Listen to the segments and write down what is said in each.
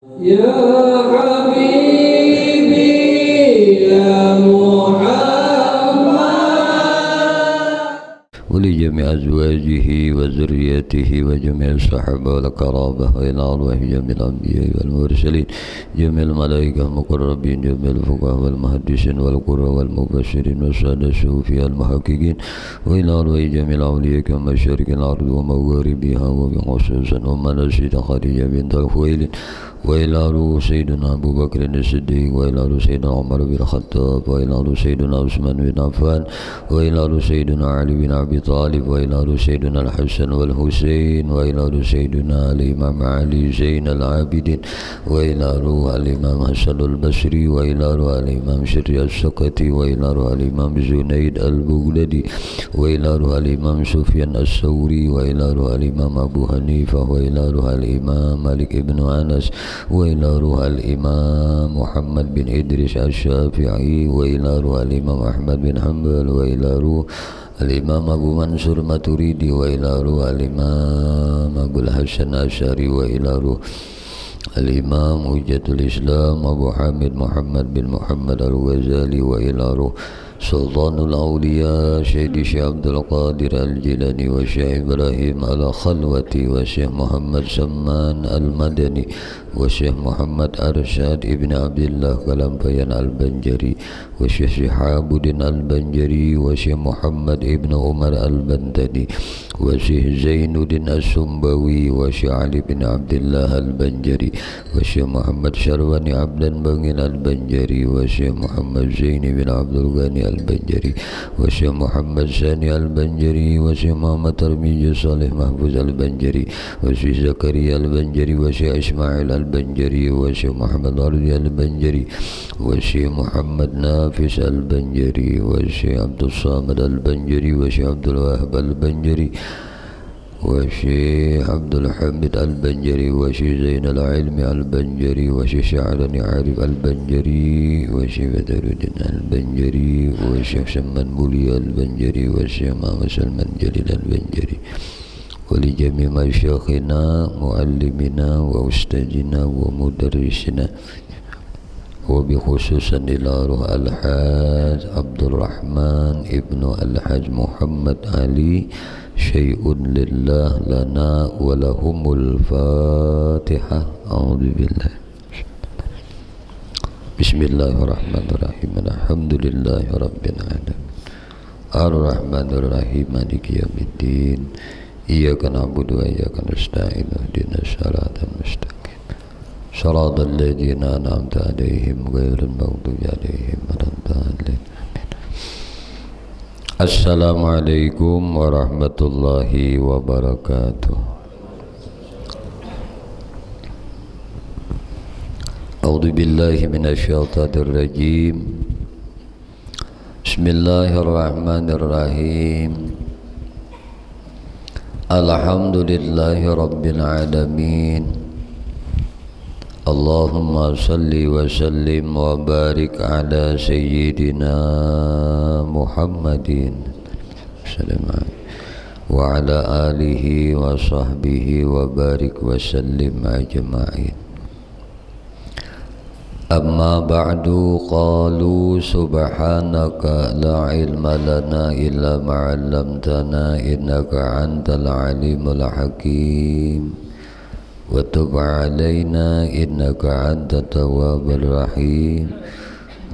يا حبيبي يا محمد ولجميع أزواجه وذريته وجميع الصحابة والقرابة وإلى أرواح جميع الأنبياء والمرسلين جميع الملائكة المقربين جميع الفقهاء والمحدثين والقراء والمبشرين والسادة الصوفياء المحققين وإلى أرواح جميع الأولياء كمشارق الأرض ومغاربها وبخصوصا أمنا السيدة خديجة بنت الخويلد وإلى روح سيدنا أبو بكر الصديق وإلى روح سيدنا عمر بن الخطاب وإلى روح سيدنا عثمان بن عفان وإلى روح سيدنا علي بن أبي طالب وإلى روح سيدنا الحسن والحسين وإلى روح سيدنا الإمام علي زين العابدين وإلى روح الإمام حسن البصري وإلى روح الإمام شري السقطي وإلى روح الإمام زنيد البغدادي وإلى روح الإمام سفيان الثوري وإلى روح الإمام أبو حنيفة وإلى روح الإمام مالك بن أنس وإلى روح الإمام محمد بن إدريس الشافعي وإلى روح الإمام أحمد بن حنبل وإلى روح الإمام أبو منصور ماتريدي وإلى روح الإمام أبو الحسن الأشعري وإلى روح الإمام حجة الإسلام أبو حامد محمد بن محمد الغزالي وإلى روح سلطان الأولياء سيدي شيخ عبد القادر الجيلاني والشيخ إبراهيم الخلوتي والشيخ محمد سمان المدني والشيخ محمد أرشاد ابن عبد الله كلامبيان البنجري والشيخ شهاب الدين البنجري والشيخ محمد ابن عمر البنتدي والشيخ زين الدين السنبوي والشيخ علي بن عبد الله البنجري والشيخ محمد شرواني عبد بن البنجري والشيخ محمد زين بن عبد الغني البنجري والشيخ محمد ساني البنجري والشيخ محمد ترميج صالح محفوظ البنجري والشيخ زكريا البنجري والشيخ إسماعيل البنجري والشيخ محمد أرضي البنجري والشيخ محمد نافس البنجري والشيخ عبد الصامد البنجري والشيخ عبد الوهاب البنجري والشيخ عبد الحميد البنجري والشيخ زين العلم البنجري والشيخ شعرني عارف البنجري والشيخ بدر الدين البنجري والشيخ سمان بولي البنجري والشيخ محمد سلمان جليل البنجري ولجميع مشايخنا معلمنا وأستاذنا ومدرسنا وبخصوص إلى روح الحاج عبد الرحمن ابن الحاج محمد علي شيء لله لنا ولهم الفاتحة. أعوذ بالله. بسم الله الرحمن الرحيم. الحمد لله رب العالمين الرحمن الرحيم مالك يوم الدين إياك نعبد وإياك نستعين اهدنا الصراط المستقيم صراط الذين أنعمت عليهم غير المغضوب عليهم ولا الضالين. Assalamualaikum warahmatullahi wabarakatuh. A'udzu billahi minasyaitonir rajim. Bismillahirrahmanirrahim. Alhamdulillahi rabbil alamin. Allahumma salli wa sallim wa barik ala sayyidina Muhammadin wa ala alihi wa sahbihi wa barik wa sallim ajma'in. Amma ba'du, qalu subhanaka la ilma lana illa ma 'allamtana innaka antal alimul hakim. Wa tub alaina innaka antat tawwabur rahim.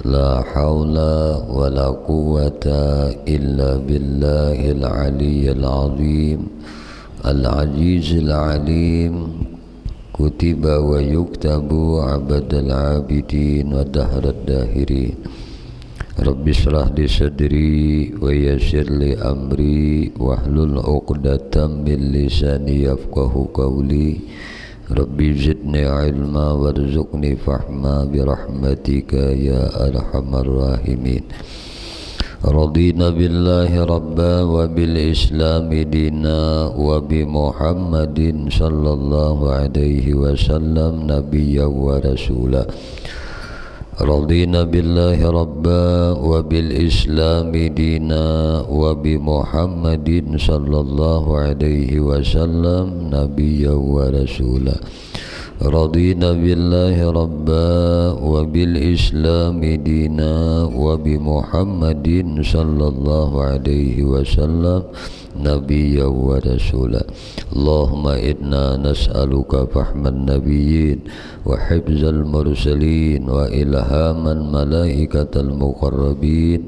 La haula wa la quwwata illa billahil aliyyil azim al-azizil alim. Kutiba wa yuktabu abadal abidin wa dahrad dahirin. Rabbi shrah li sadri wa yassir li amri wahlul 'uqdatam min lisani yafqahu qawli. Rabbi zidni ilma warzuqni fahma birahmatika ya arhamar rahimin. Radina billahi rabba wa bil islami dina wa bi Muhammadin sallallahu alaihi wasallam nabiyya wa rasula. Radina billahi rabba wa bil islami dina wa bi Muhammadin sallallahu alaihi wasallam nabiyya wa rasula. رضينا بالله ربا وبالإسلام دينا وبمحمد صلى الله عليه وسلم نبيا ورسولا اللهم إنا نسألك فهم النبيين وحفظ المرسلين وإلهام الملائكة المقربين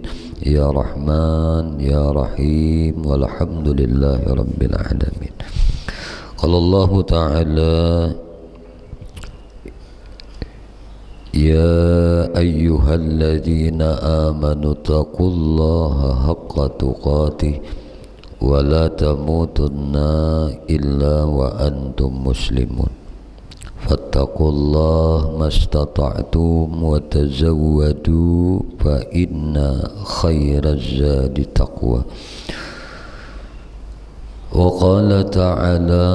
يا رحمن يا رحيم والحمد لله رب العالمين. قال الله تعالى يا أيها الذين آمنوا اتقوا الله حق تقاته ولا تموتن إلا وأنتم مسلمون فاتقوا الله ما استطعتم وتزودوا فإن خير الزاد التقوى وقال تعالى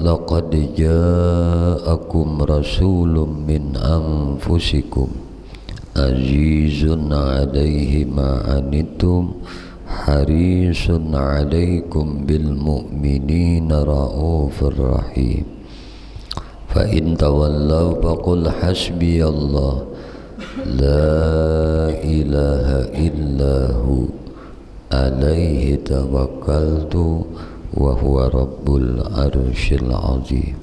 لقد جاءكم رسول من أنفسكم عزيز عليه ما عنتم حريص عليكم بالمؤمنين رؤوف رحيم فإن تولوا فقل حسبي الله لا إله إلا هو عليه توكلت وهو رب العرش العظيم.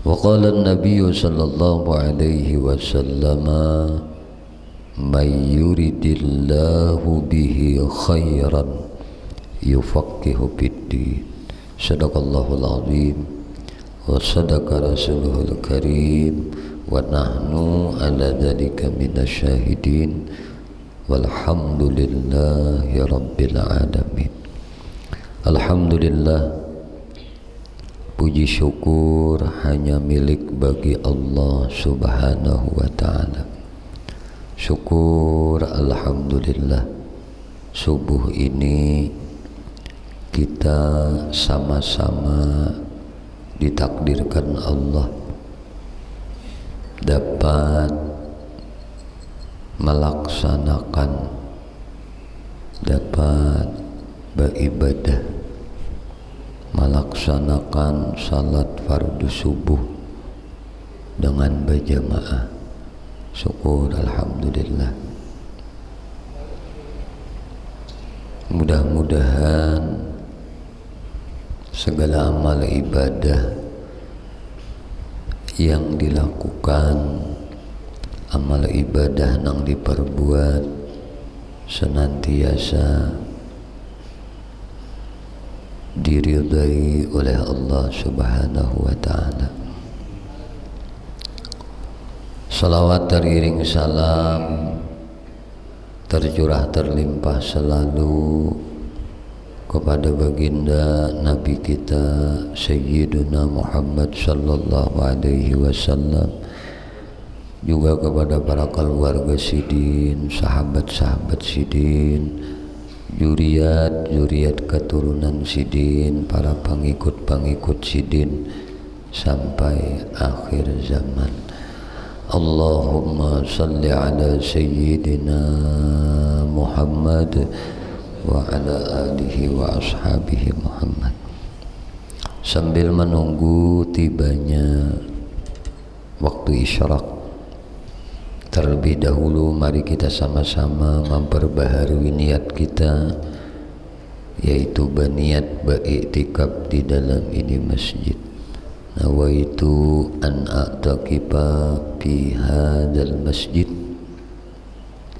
وقال النبي صلى الله عليه وسلم من يرد الله به خيرا يفقه في الدين. صدق الله العظيم وصدق رسوله الكريم ونحن على ذلك من الشاهدين والحمد لله رب العالمين. Alhamdulillah, puji syukur hanya milik bagi Allah subhanahu wa ta'ala. Syukur alhamdulillah, subuh ini kita sama-sama ditakdirkan Allah dapat melaksanakan, dapat beribadah, melaksanakan salat fardu subuh dengan berjamaah. Syukur alhamdulillah. Mudah-mudahan segala amal ibadah yang dilakukan, amal ibadah yang diperbuat senantiasa diridai oleh Allah subhanahu wa ta'ala. Salawat teriring salam tercurah terlimpah selalu kepada baginda Nabi kita Sayyiduna Muhammad sallallahu alaihi wasallam, juga kepada para keluarga sidin, sahabat-sahabat sidin, juriat keturunan sidin, para pengikut sidin sampai akhir zaman. Allahumma salli ala sayyidina Muhammad wa ala alihi wa ashabihi Muhammad. Sambil menunggu tibanya waktu isyraq, terlebih dahulu mari kita sama-sama memperbaharui niat kita, yaitu berniat beriktikaf di dalam ini masjid. Nawaitu an a'taqifa fi hadzal masjid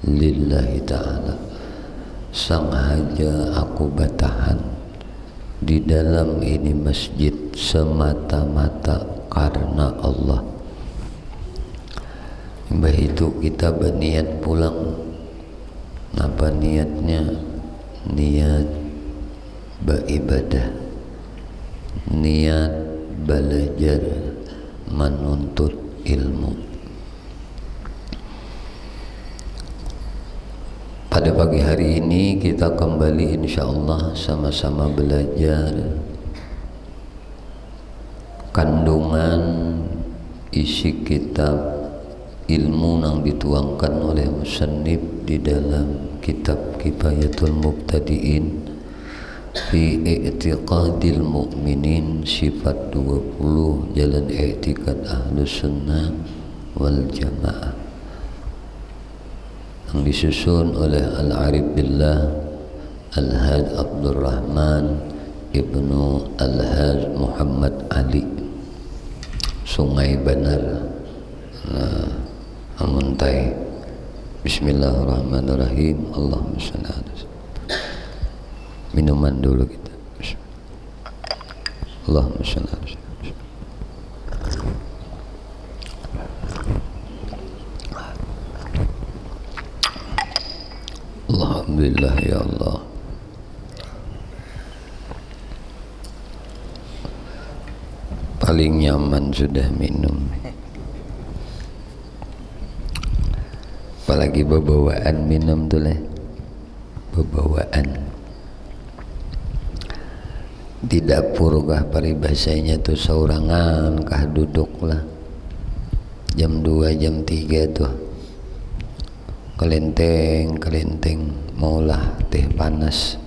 lillahi ta'ala. Sengaja aku bertahan di dalam ini masjid semata-mata karena Allah. Mbah itu kita berniat pulang. Apa niatnya? Niat beribadah, niat belajar menuntut ilmu. Pada pagi hari ini kita kembali insyaallah sama-sama belajar kandungan isi kitab ilmu yang dituangkan oleh musannif di dalam kitab Kifayatul Mubtadi'in fi i'tiqadil mu'minin sifat 20 jalan i'tiqad ahlus sunnah wal jamaah yang disusun oleh Al-Arif Billah Al-Haj Abdurrahman Ibnu Al-Haj Muhammad Ali Sungai Banar. Amuntai. Bismillahirrahmanirrahim. Allahumma shalli ala minuman dulu kita. Allahumma shalli ala Alhamdulillah ya Allah. Paling nyaman sudah minum. Apalagi bebawaan minum tuh lah. Bebawaan. Di dapur kah paribasanya tuh saurangan kah duduk lah. Jam 2 jam 3 tuh. Kelenteng maulah teh panas.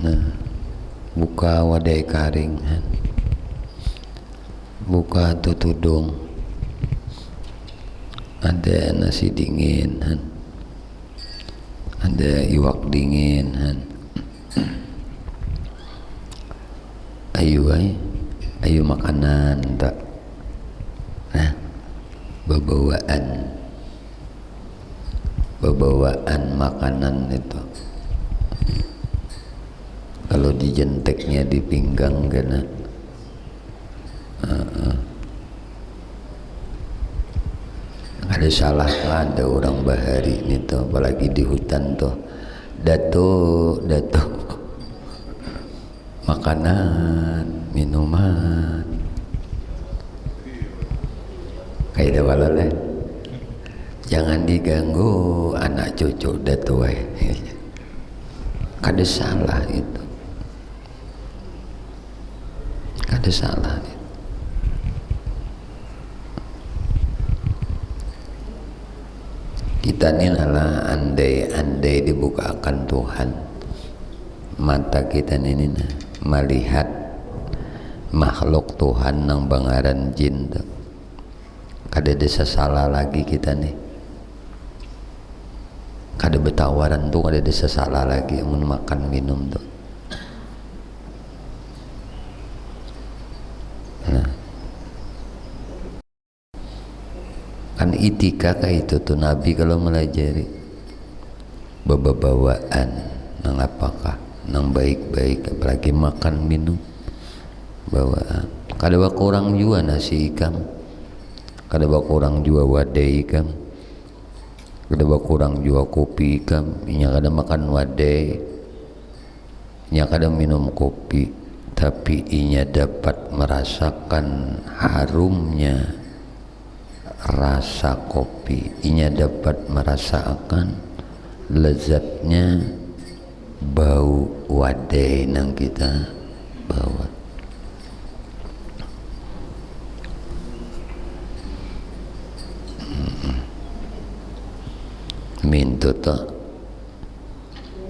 Nah, buka wadai karing. Buka tuh tudung, ada nasi dingin, ada iwak dingin, ayo makanan tak, nah bebawaan makanan itu, kalau dijenteknya di pinggang kena. Ada salah ada orang bahari ini tuh, apalagi di hutan tuh, datuk makanan minuman kayak itu kalau lah, jangan diganggu anak cucu datuk kada salah itu, kada salah itu. Kita ini adalah andai dibukakan Tuhan mata kita ini melihat makhluk Tuhan nang bangaran jin tuh, kada desa salah lagi kita nih, kada betawaran tuh, kada desa salah lagi mun makan minum tuh. Kan itika kayak itu tuh Nabi kalau melajari bawaan nang apakah nang baik-baik, apalagi makan minum bawaan. Kada kurang jua nasi ikam, kada kurang jua wadai ikam, kada kurang jua kopi ikam. Inya kada makan wadai, inya kada minum kopi, tapi inya dapat merasakan harumnya rasa kopi, inya dapat merasakan lezatnya bau wadai nang kita bawa. Mintu tak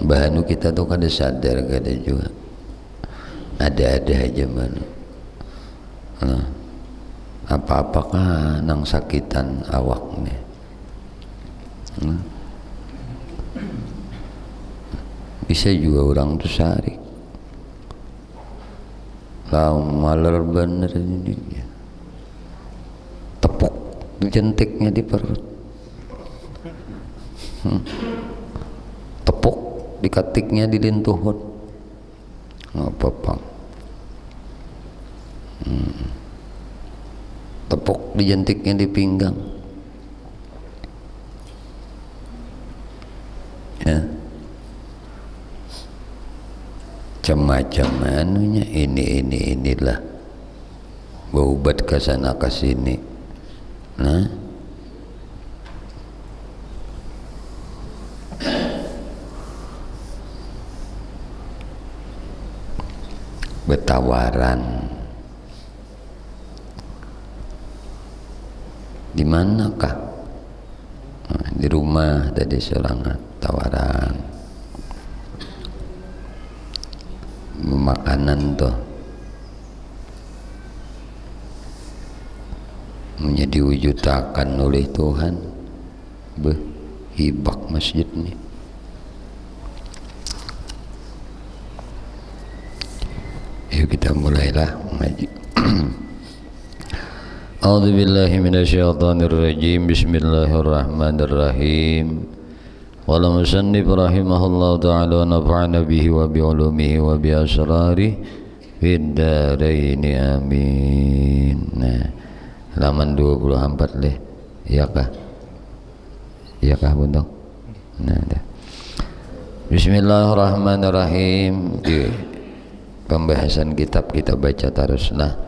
bahanu kita tuh kada sadar, kada juga ada aja mana. Nah, apa-apakah nang sakitan awaknya. Bisa juga orang tuh sari lau maler bener ini ya. Tepuk jentiknya di perut, tepuk dikatiknya di lintuhut, nggak apa-apa. Tepuk dijentiknya di pinggang, ya macam-macam anunya, inilah berobat ke sana ke sini. Nah, betawaran di manakah? Nah, di rumah tadi seorang tawaran. makanan tuh menjadi diwujudkan oleh Tuhan. Hibak masjid nih. Yuk kita mulailah ngaji. A'udzu billahi minasyaitonir rajim. Bismillahirrahmanirrahim. Qala musannif rahimahullahu ta'ala wa nafa'ana bihi wa bi ulumihi wa bi asrarihi fid dharain amin. Nah, halaman 24 leh. Iya kah? Iya kah Bundong? Nah, dah. Bismillahirrahmanirrahim. Di pembahasan kitab kita baca teruslah.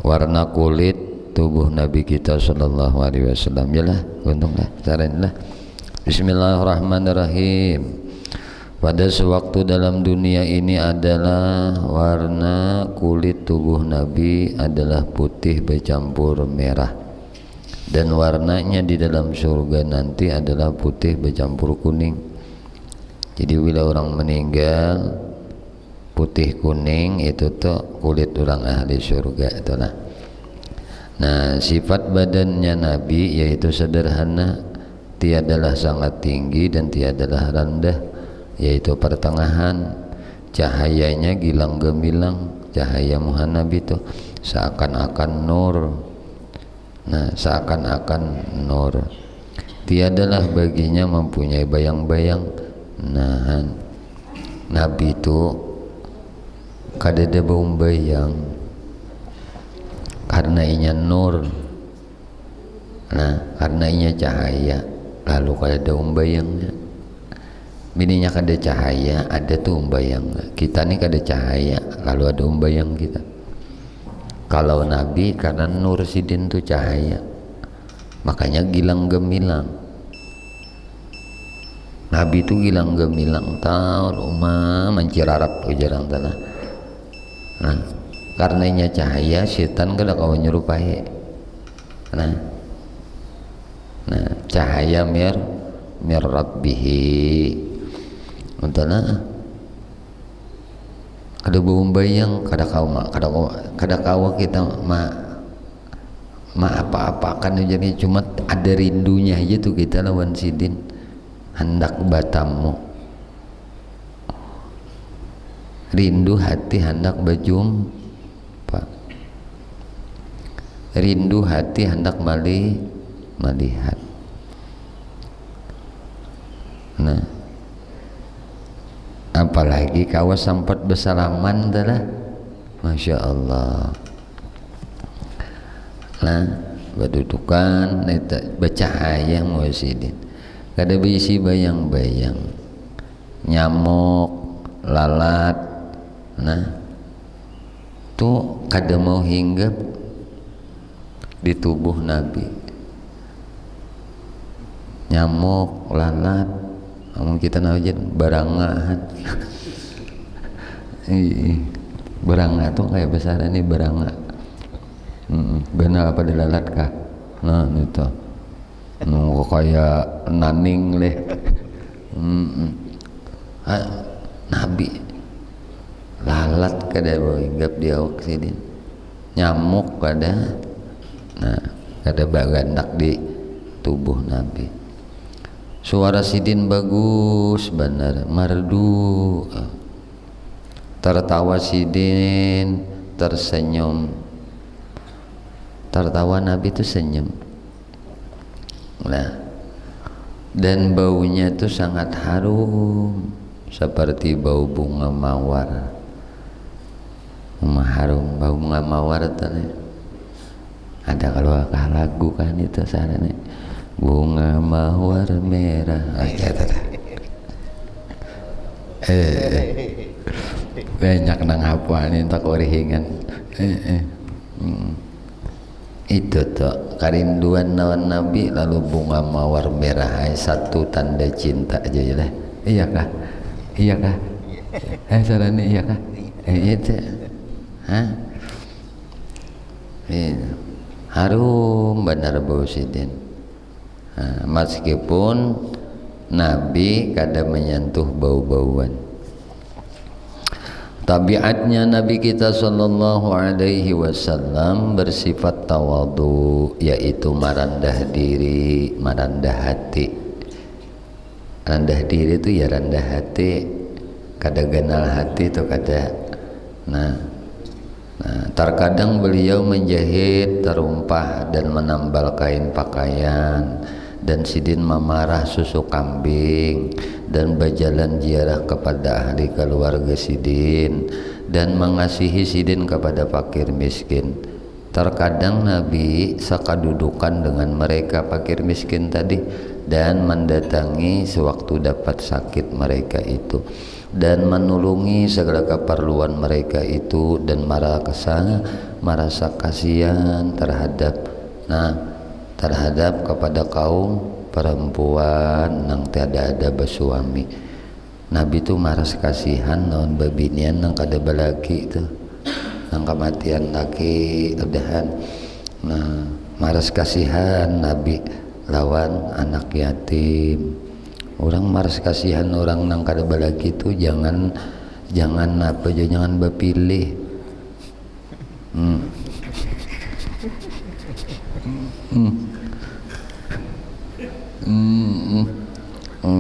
Warna kulit tubuh Nabi kita sallallahu alaihi wasallam. Yalah, Bundong lah, saranlah. Bismillahirrahmanirrahim. Pada sewaktu dalam dunia ini adalah warna kulit tubuh Nabi adalah putih bercampur merah, dan warnanya di dalam surga nanti adalah putih bercampur kuning. Jadi bila orang meninggal putih kuning itu tuh kulit orang ahli surga itulah. Nah, sifat badannya Nabi yaitu sederhana, tiadalah sangat tinggi dan tiadalah rendah, yaitu pertengahan. Cahayanya gilang gemilang, cahaya Muhammad Nabi itu seakan-akan nur. Nah, seakan-akan nur, tiadalah baginya mempunyai bayang-bayang. Nah, Nabi itu kadada bayang karena inya nur. Nah, karena inya cahaya, lalu kadada bayangnya. Bininya kada cahaya, ada tuh bayang. Kita nih kada cahaya, lalu ada bayang kita. Kalau Nabi karena nur sidin tuh cahaya, makanya gilang gemilang. Nabi itu gilang gemilang, tahu rumah mencirarap tuh jarang tanah. Nah, karenanya cahaya, setan kada kau nyerupai. Nah, cahaya mir rabbihi. Untana kada bayang, kada kau kita apa-apakan jadi cuma ada rindunya aja tuh kita lawan sidin hendak batamu, rindu hati hendak berjumpa, rindu hati hendak melihat. Nah, apalagi kau sempat bersalaman dah, Masya Allah. Nah, berdudukan bercahaya muasidin, kada berisi bayang-bayang, nyamuk, lalat. Nah, tuh kada mau hinggap di tubuh Nabi. Nyamuk, lalat, ngomong kita aja barangahan. Beranga tuh kayak besar ini beranga. Benar apa dilalat kah? Nah itu, kayak naning leh. Nabi lalat kada hinggap di awak sidin, nyamuk kada. Nah, kada bagandak di tubuh Nabi. Suara sidin bagus benar, merdu. Tertawa sidin, tersenyum. Tertawa Nabi itu senyum. Nah, dan baunya itu sangat harum seperti bau bunga mawar. Harum bau bunga mawar tadi. Ada kalau lagu kan itu sana nih. Bunga mawar merah. Banyak nang apa nih tak orihingan. Itu tuh kerinduan lawan Nabi, lalu bunga mawar merah, satu tanda cinta aja lah. Iya kah? Iya kah? Sarane iya kah? Itu. Hah? Harum benar bau sidin. Meskipun Nabi kadang menyentuh bau-bauan. Tabiatnya Nabi kita sallallahu alaihi wasallam bersifat tawadhu, yaitu merendah diri, merendah hati. Rendah diri itu ya rendah hati, kada genal hati itu kada. Nah, terkadang beliau menjahit terumpah dan menambal kain pakaian, dan sidin memarah susu kambing, dan berjalan ziarah kepada ahli keluarga sidin, dan mengasihi sidin kepada fakir miskin. Terkadang Nabi sekadudukan dengan mereka fakir miskin tadi, dan mendatangi sewaktu dapat sakit mereka itu, dan menulungi segala keperluan mereka itu, dan merasa kasihan terhadap kepada kaum perempuan nang tiada ada bersuami. Nabi tu maras kasihan non babinian nang kada balaki itu, nang kematian laki udahan. Nah, maras kasihan Nabi lawan anak yatim. Orang maras kasihan orang nang kada balaki itu jangan berpilih.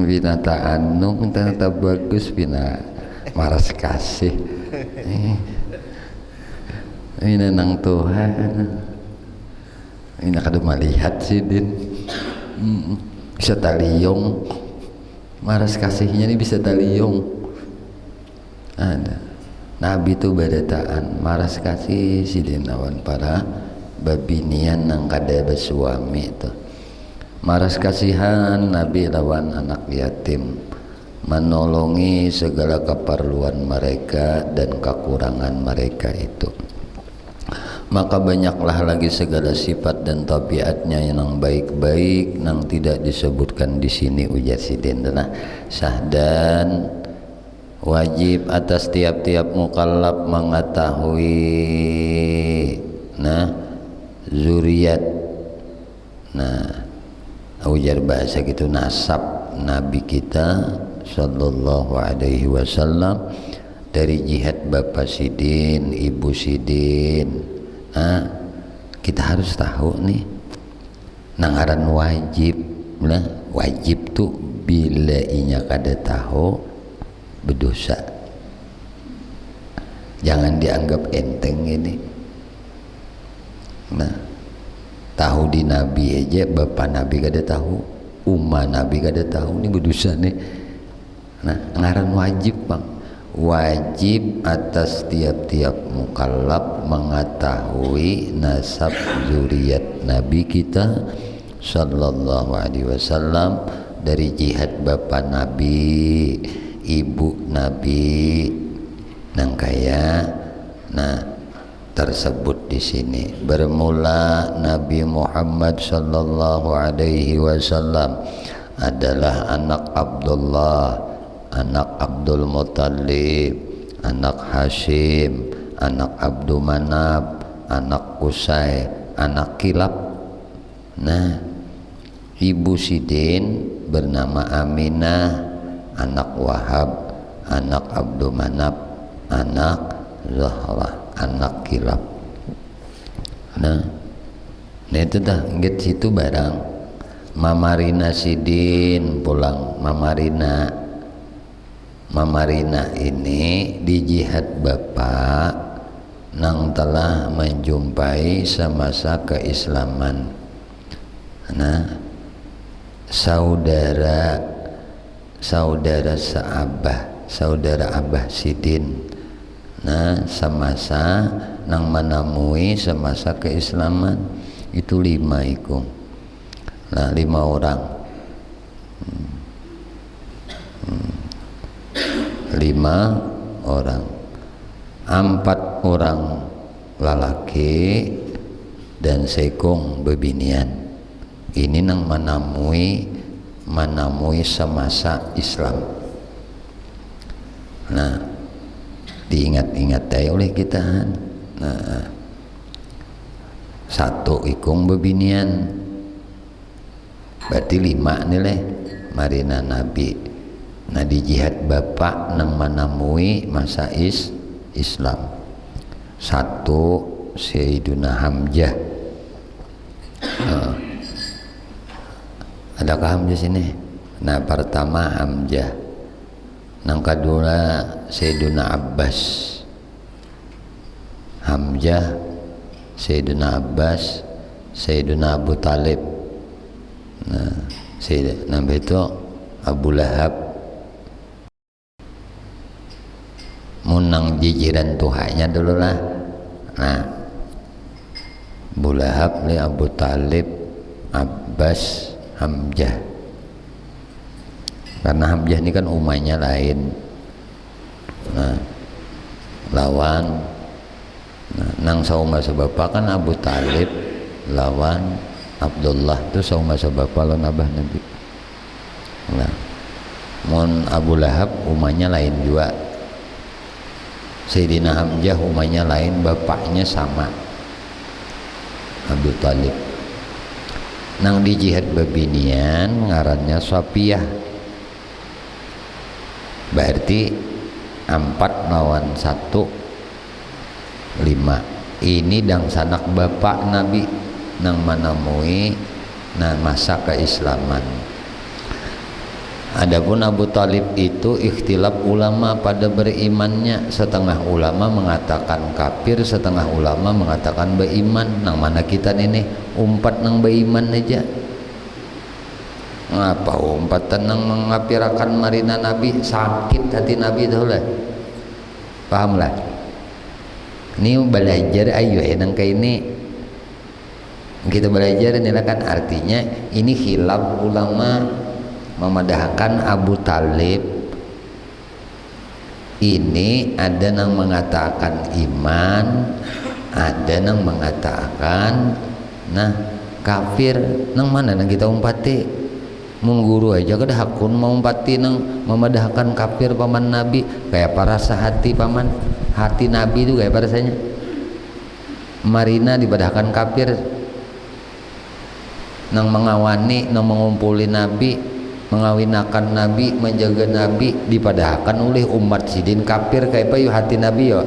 Binataan nung ternyata bagus bina maras kasih. Ini nang Tuhan. Ini kada melihat sidin. Bisa taliyong. Maras kasihnya ini bisa taliyong. Ada. Nabi itu badataan maras kasih sidin lawan para babinian nang kada bersuami itu. Maras kasihan Nabi lawan anak yatim, menolongi segala keperluan mereka dan kekurangan mereka itu. Maka banyaklah lagi segala sifat dan tabiatnya yang baik-baik yang tidak disebutkan di sini ujar sidin. Nah, sahdan wajib atas tiap-tiap mukallaf mengetahui zuriat. Ujar bahasa gitu nasab Nabi kita sallallahu alaihi wasallam, dari jihad bapak sidin, ibu sidin. Kita harus tahu nih nangaran wajib. Nah, wajib tuh bila inya kada tahu berdosa. Jangan dianggap enteng ini. Nah, tahu di Nabi aja, bapak Nabi kada tahu, umat Nabi kada tahu, ini berdosa nih. Nah, ngaran wajib bang, wajib atas tiap-tiap mukallaf mengetahui nasab zuriat Nabi kita sallallahu alaihi wasallam, dari jihad bapak Nabi, ibu Nabi, nang kaya tersebut di sini. Bermula Nabi Muhammad sallallahu alaihi wasallam adalah anak Abdullah, anak Abdul Muttalib, anak Hashim, anak Abdul Manab, anak Qusay, anak Kilab. Nah, ibu sidin bernama Aminah, anak Wahab, anak Abdul Manab, anak Zahra, anak Kilab. Nah itu dah inget situ barang mamarina sidin pulang. Mamarina ini di jihad bapak nang telah menjumpai semasa keislaman. Nah, saudara seabah, saudara abah sidin. Nah, semasa nang menemui semasa keislaman itu 5 iku. Nah, 5 orang. 5 orang. 4 orang lalaki dan sekong bebinian. Ini nang menemui semasa Islam. Nah, diingat-ingat aja oleh kita. Nah, 1 ikung bebinian, berarti 5 nilai marina Nabi. Nah, di jihad bapak nang menemui masa Islam. Satu Sayyiduna Hamzah. Adakah Hamzah sini? Nah, pertama Hamzah. Yang kedua Sayyiduna Abbas. Hamzah, Sayyiduna Abbas, Sayyiduna Abu Talib. Nah, Sayyidina itu Abu Lahab. Munang jijiran tuhanya dulu lah. Nah, Abu Lahab, Abu Talib, Abbas, Hamzah. Karena Hamzah ini kan umaynya lain. Nah, lawan nang sauma sebapa kan Abu Talib lawan Abdullah itu sauma sebapa lawan abah Nabi. Nah, mun Abu Lahab umaynya lain juga. Sayyidina Hamzah umaynya lain, bapaknya sama Abu Talib. Nang di jihad babinian ngarannya Safiyah. Berarti 4 lawan 1 5. Ini dang sanak bapak Nabi nang manamui nang masa keislaman. Adapun Abu Talib itu ikhtilaf ulama pada berimannya. Setengah ulama mengatakan kafir, setengah ulama mengatakan beriman. Nang mana kita ini umpat nang beriman aja. Ngapa umpat tenang mengapirakan marina Nabi, sakit hati Nabi itu lah. Pahamlah. Ini belajar ayo nang kayak ini kita belajar inilah kan artinya ini khilaf ulama memadahkan Abu Talib ini ada yang mengatakan iman, ada yang mengatakan nah kafir. Nang mana nang kita umpati mengguru aja kada hakun mau umpati nang memadahkan kafir paman Nabi kayak para sahati paman hati Nabi itu kayak rasanya marina dibadahkan kafir nang mengawani nang mengumpuli Nabi mengawinakan Nabi, menjaga Nabi dipadahkan oleh umat sidin kafir kayak apa yuk hati Nabi yo.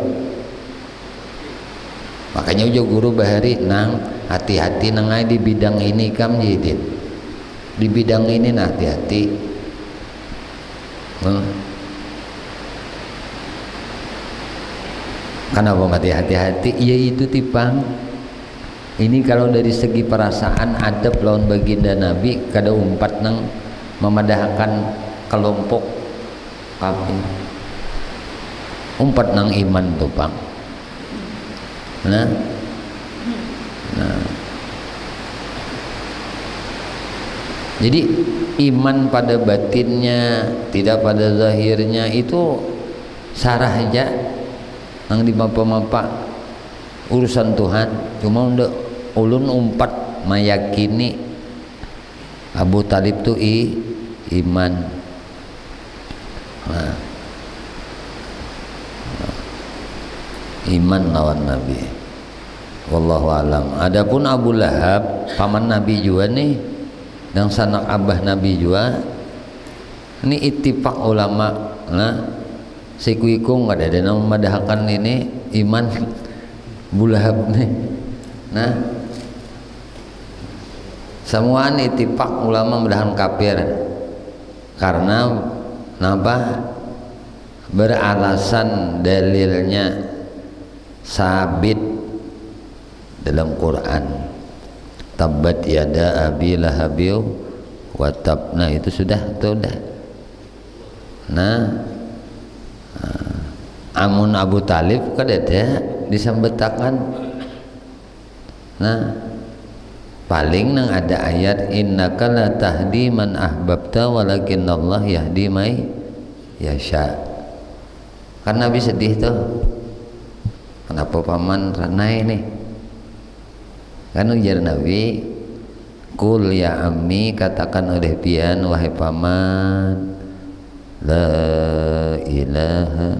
Makanya ujo guru bahari nang hati-hati nang di bidang ini kam jidin. Di bidang ini nah hati-hati. Kenapa mati hati-hati? Iya itu tipang. Ini kalau dari segi perasaan adab lawan baginda Nabi kada umpat nang memadahkan kelompok kafir umpat nang iman tuh bang. Nah jadi iman pada batinnya tidak pada zahirnya itu sarah aja nang di mapa-mapa urusan Tuhan. Cuma untuk ulun umpat meyakini Abu Talib tuh iman. Nah, iman lawan Nabi. Wallahu alam. Adapun Abu Lahab paman Nabi juga nih dan sanak abah Nabi juga. Ini ittifaq ulama. Nah, sikuiku nggak ada yang memadahkan ini iman Abu Lahab nih. Nah, semua ittifaq ulama memadahkan kafir karena napa beralasan dalilnya sabit dalam Quran. Tabbat yada abi lahabiu wa tab. Nah itu sudah. Nah amun Abu Talib kada disambetakan. Nah paling nang ada ayat innaka la tahdi man ahbabta walakinallah yahdi may yasha. Kan Nabi sedih tuh. Kenapa paman ranai nih? Kan ujar Nabi, kul ya ammi, katakan oleh pian wahai paman, la ilaha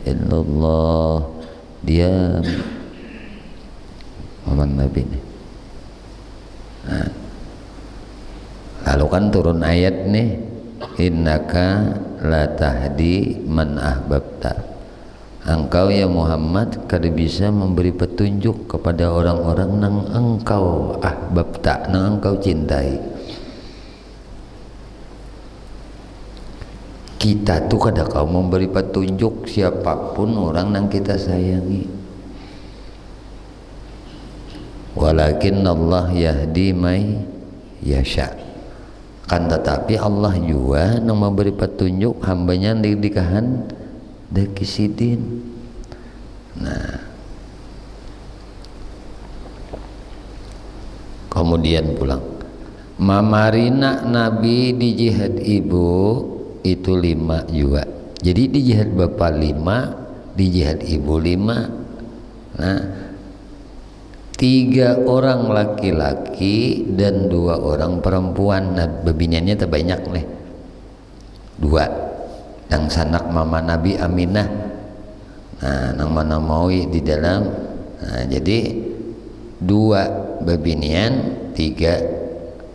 illallah. Diam paman Nabi nih. Nah, lalu kan turun ayat nih innaka la tahdi man ahbabta Engkau ya Muhammad kada bisa memberi petunjuk kepada orang-orang nang engkau ahbabta, nang engkau cintai. Kita tuh kada kau memberi petunjuk siapapun orang nang kita sayangi. Walakin Allah yahdi may yasha. Kan tetapi Allah juga nang memberi petunjuk hambanya di nikahan dekisidin. Nah, kemudian pulang mamarina Nabi di jihad ibu itu 5 juga. Jadi di jihad bapak 5, di jihad ibu 5. Nah, 3 orang laki-laki dan 2 orang perempuan. Nah, bebiniannya terbanyak nih 2 yang sanak mama Nabi Aminah. Nah, nang mana maui di dalam. Nah, jadi 2 bebinian, 3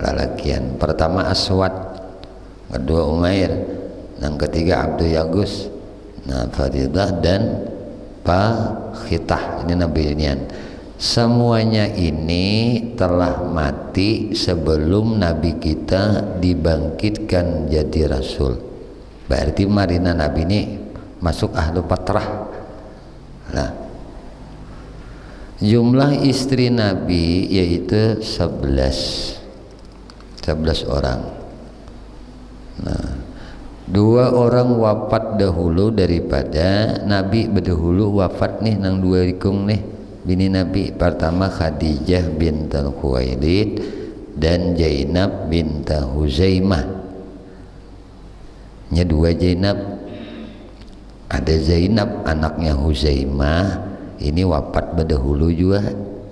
lalakian. Pertama Aswad, kedua Umair, yang ketiga Abdul Yagus, nah Faridah dan Khitah. Ini nabinian. Semuanya ini telah mati sebelum Nabi kita dibangkitkan jadi Rasul. Berarti marina Nabi ini masuk ahlu patrah. Nah, jumlah istri Nabi yaitu 11 orang. Nah, 2 orang wafat dahulu daripada Nabi berdahulu wafat nih nang 2 rikung nih bini Nabi. Pertama Khadijah bintul Khuwailid dan Zainab bintul Huzaimah. Nya 2 Zainab. Ada Zainab anaknya Huzaimah, ini wafat berdahulu juga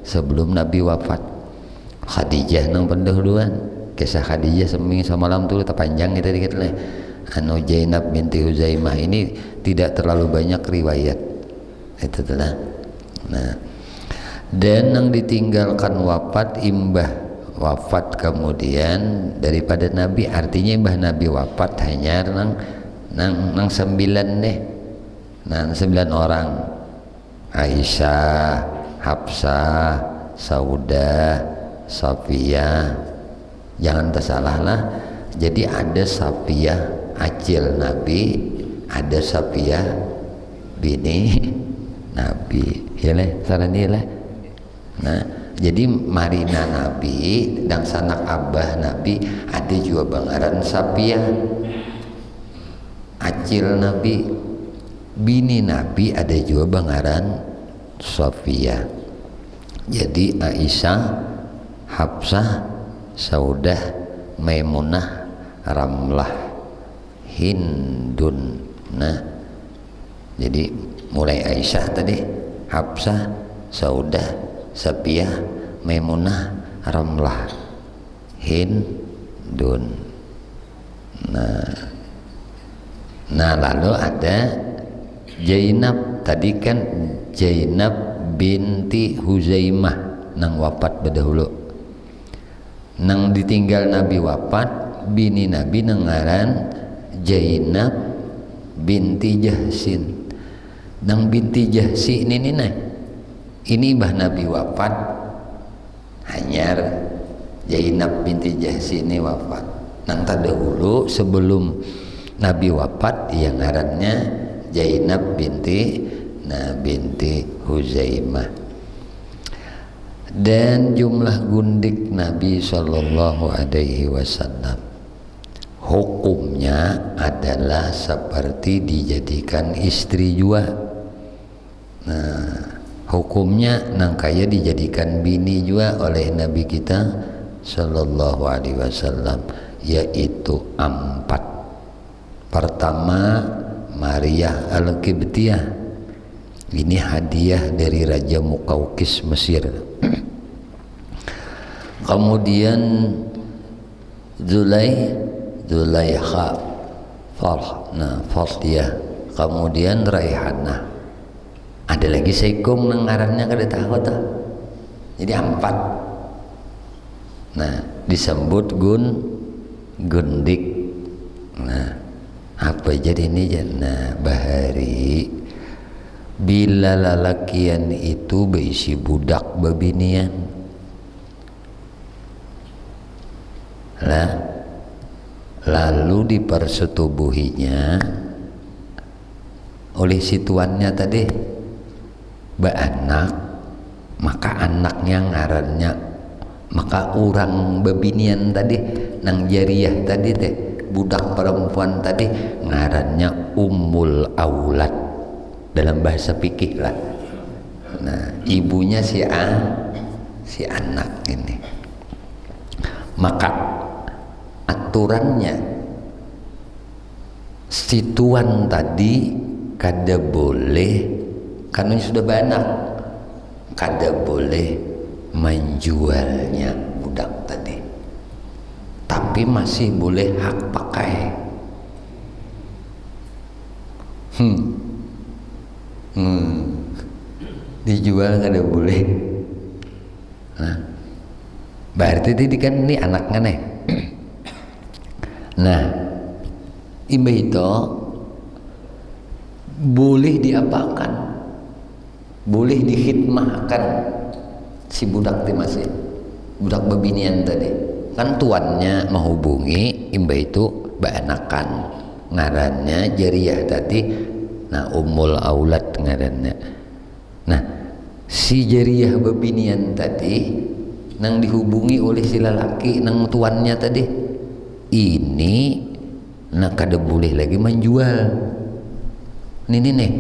sebelum Nabi wafat. Khadijah nang pendahuluan. Kisah Khadijah seminggu semalam tuh panjang kita dikit lah. Anu Zainab binti Huzaimah ini tidak terlalu banyak riwayat. Itu telah. Nah, dan yang ditinggalkan wafat imbah wafat kemudian daripada Nabi, artinya imbah Nabi wafat hanya nang 9 deh. Nah, 9 orang. Aisyah, Hafsah, Saudah, Safiyah. Jangan tersalah lah. Jadi ada Safiyah acil Nabi, ada Safiyah bini Nabi. Ya lah, sarani lah. Nah, jadi marina Nabi dan sanak abah Nabi ada juga bangaran Safiyah acil Nabi, bini Nabi ada juga bangaran Safiyah. Jadi Aisyah, Hafsah, Saudah, Maimunah, Ramlah, Hindun. Nah, jadi mulai Aisyah tadi, Hafsah, Saudah, Safiyah, Maimunah, Ramlah, Hindun. Nah lalu ada Zainab. Tadi kan Zainab binti Huzaimah nang wafat berdahulu. Nang ditinggal Nabi wafat, bini Nabi nengaran Zainab binti Jahsin. Nang binti Jahsi ini nih, ini bah Nabi wafat, hanyar Zainab binti Jahsi ini wafat. Nang terdahulu sebelum Nabi wafat yang ngarannya Zainab binti Huzaimah. Dan jumlah gundik Nabi Shallallahu Alaihi Wasallam hukumnya adalah seperti dijadikan istri juga. Nah, hukumnya nang kaya dijadikan bini juga oleh Nabi kita Shallallahu Alaihi Wasallam, yaitu 4. Pertama Maria Al-Qibtiyah, ini hadiah dari Raja Muqawqis Mesir. Kemudian Zulaikha Fartiyah, kemudian Raihanah. Ada lagi Saikum nengarannya kada tahu tah. Jadi 4. Nah, disebut gundik. Nah, apa jadi ini? Nah, bahari bila lalakian itu beisi budak babinian lah, lalu dipersetubuhinya oleh si tuannya tadi beranak, maka anaknya ngarannya, maka orang babinian tadi nang jariyah tadi teh budak perempuan tadi ngarannya ummul aulad dalam bahasa fikih lah. Nah, ibunya si anak ini. Maka aturannya si tuan tadi kada boleh, karena sudah beranak, kada boleh menjualnya budak tadi, tapi masih boleh hak pakai. Dijual kada boleh. Nah, berarti tadi kan ini anaknya nih. Nah, imba itu boleh diapakan, boleh dikhidmahkan si budak tadi, masih budak babinian tadi kan tuannya menghubungi imba itu beanakan ngarannya jariyah tadi. Nah, ummul aulad ngarannya. Nah, si jariyah babinian tadi nang dihubungi oleh si lelaki nang tuannya tadi ini nak kada boleh lagi menjual ini nih.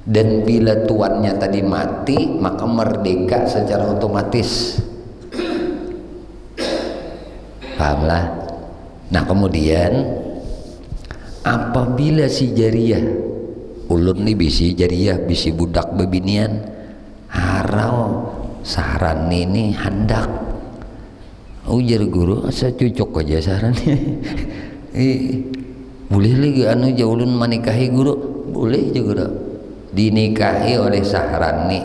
Dan bila tuannya tadi mati, maka merdeka secara otomatis. Pahamlah? Nah, kemudian apabila si jariyah ulun nih bisi jariyah bisi budak babinian harau saran ini hendak ujar guru asa cocok aja sarannya. Boleh lagi anu ulun menikahi guru, boleh juga dinikahi oleh sahrani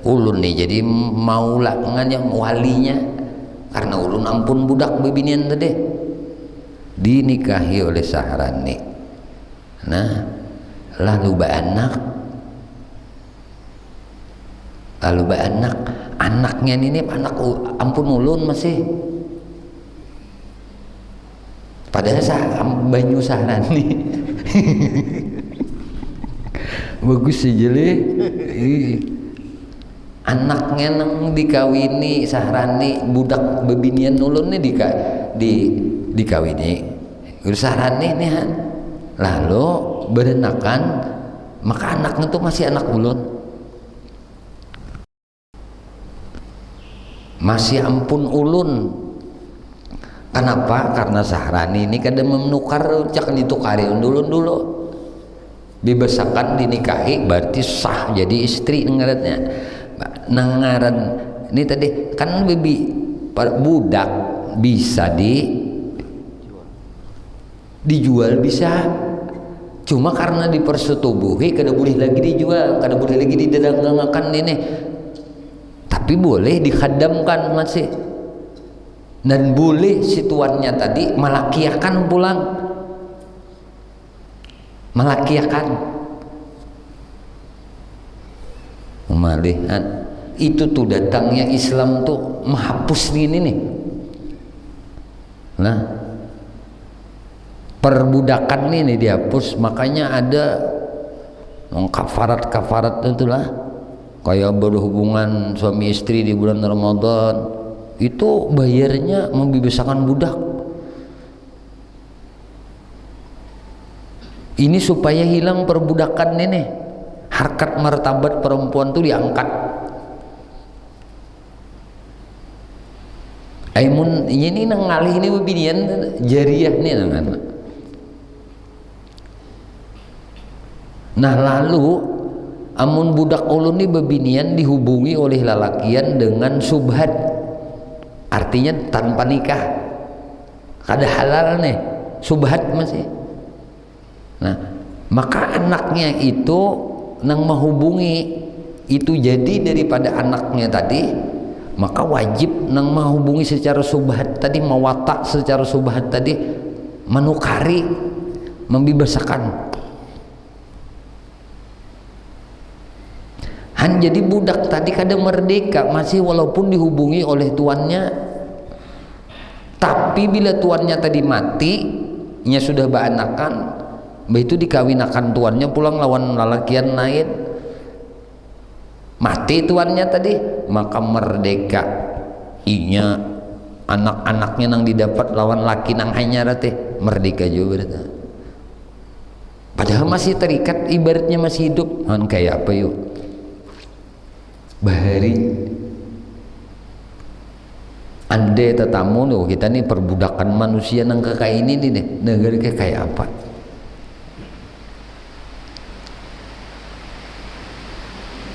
ulun nih jadi maula nganya walinya, karena ulun ampun budak babinian tadi dinikahi oleh sahrani. Nah, lalu beranak, anaknya ini anak ampun ulun masih padahal banyu sahrani. Bagus sih jeli. Anaknya nang dikawini sahrani budak babinian ulun nih dikawini sahrani nih han. Lalu berenakan, maka anaknya tuh masih anak ulun, masih ampun ulun. Kenapa? Karena sahrani ini kada menukar cak ditukari dulu dibesakan dinikahi berarti sah jadi istri ngarannya. Nangaran ini tadi kan bibi budak bisa dijual bisa, cuma karena dipersetubuhi kada boleh lagi dijual, kada boleh lagi didagangkan ini, tapi boleh dikhadamkan masih, dan boleh si tuannya tadi malakiakan pulang, malakiakan malihat. Itu tuh datangnya Islam tuh menghapus ini nih. Nah, perbudakan ini dihapus, makanya ada kafarat itulah, kayak berhubungan suami istri di bulan Ramadan itu bayarnya membiasakan budak. Ini supaya hilang perbudakan ini, harkat martabat perempuan tuh diangkat. Aimun ini nang ngalih ini babinian jariyah nih nangan. Nah, lalu amun budak ulun ni babinian dihubungi oleh lalakian dengan subhat, artinya tanpa nikah, kada halal nih, subhat masih. Nah, maka anaknya itu nang menghubungi itu jadi daripada anaknya tadi, maka wajib nang menghubungi secara subhat tadi, mewatak secara subhat tadi, menukari, membiasakan. Jadi budak tadi kadang merdeka masih walaupun dihubungi oleh tuannya, tapi bila tuannya tadi mati nya sudah baanakan, itu dikawinakan tuannya pulang lawan lalakian lain, mati tuannya tadi, maka merdeka inya anak-anaknya nang didapat lawan laki nang hanya teh merdeka juga berarti. Padahal masih terikat, ibaratnya masih hidup. Kayak apa yuk bahari ande tetamu loh, kita nih perbudakan manusia nang kayak ini nih negara kayak apa.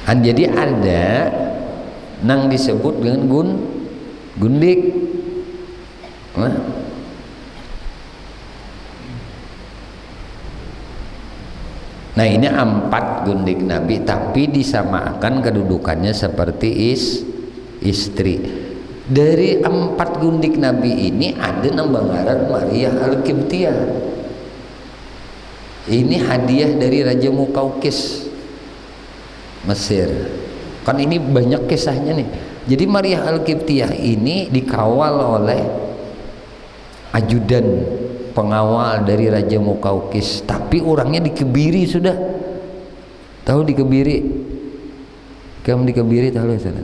Jadi ada nang disebut dengan gundik. Nah ini 4 gundik Nabi, tapi disamakan kedudukannya seperti istri. Dari 4 gundik Nabi ini ada nambangaran Maria Al-Qibtiyah. Ini hadiah dari Raja Mukaukis Mesir. Kan ini banyak kisahnya nih. Jadi Maria Al-Qibtiyah ini dikawal oleh ajudan pengawal dari Raja Mukaukis, tapi orangnya dikebiri sudah. Tahu dikebiri? Kamu dikebiri tahu ya?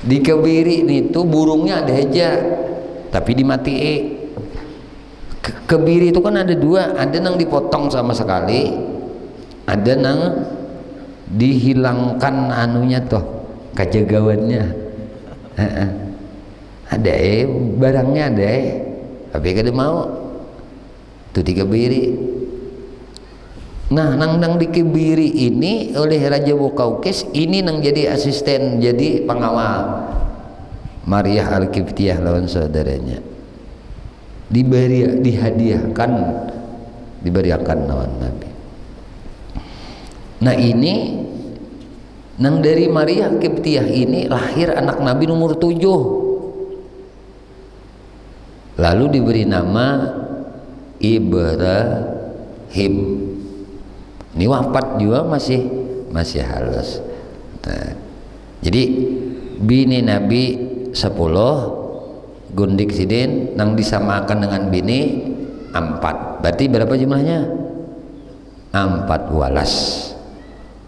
Dikebiri itu burungnya ada aja, tapi dimatiin. Kebiri itu kan ada 2, ada nang dipotong sama sekali, ada nang dihilangkan anunya toh kajagawannya. Ada barangnya ada tapi kada mau itu dikebiri. Nah nang dikebiri ini oleh Raja Mukaukis ini nang jadi asisten, jadi pengawal Maria Al-Qibtiyah lawan saudaranya, diberiakan lawan Nabi. Nah ini nang dari Maria Al-Qibtiyah ini lahir anak Nabi nomor 7, lalu diberi nama Ibrahim. Ini wafat juga masih halus. Nah, jadi bini Nabi 10, gundik sidin nang disamakan dengan bini 4. Berarti berapa jumlahnya? 4 walas.